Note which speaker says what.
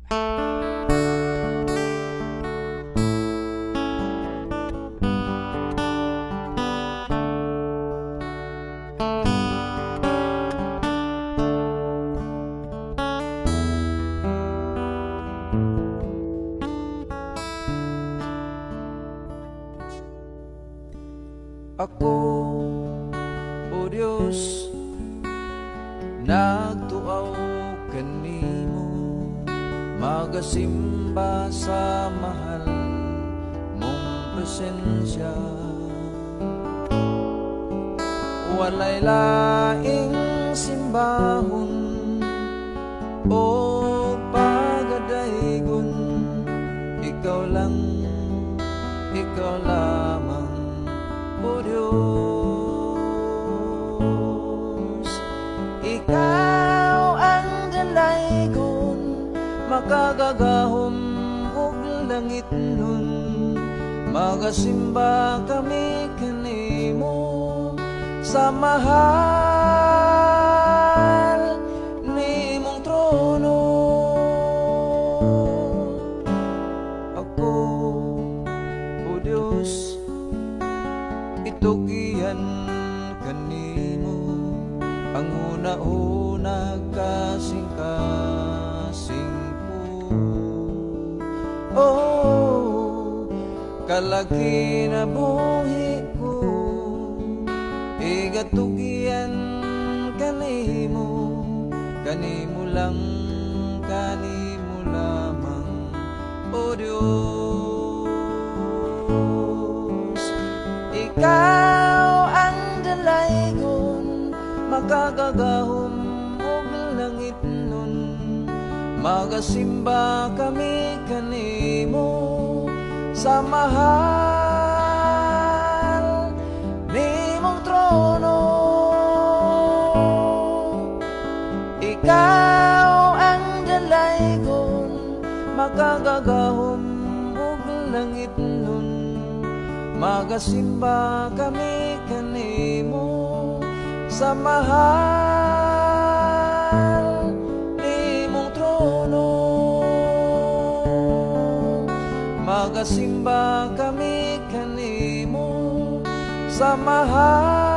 Speaker 1: Ako, o Diyos, nagtuaw kanimo, magasimba sa mahal mong presensya. Walay laing simbahon o pagadaygon, ikaw lang, ikaw lamang, o Diyos. Ikaw ang dalaygon, makagagahom og langit nun, magasimba kami kanimo sa mahal nimong trono. Ako, o Diyos, itugian kanimo ang una-una kasing-kasing po. Oh, kalagi na buhi ko, igatugian kanimo, kanimo lang, kanimo lamang, o Diyos. Ikaw ang dalaygon, makagagahom og langit nun, magasimba kami kanimo sa mahal nimong trono. Ikaw ang dalaygon, makagagahom og langit nun, magasimba kami kanimo sa mahal nimong trono. Magasimba kami kanimo sa mahal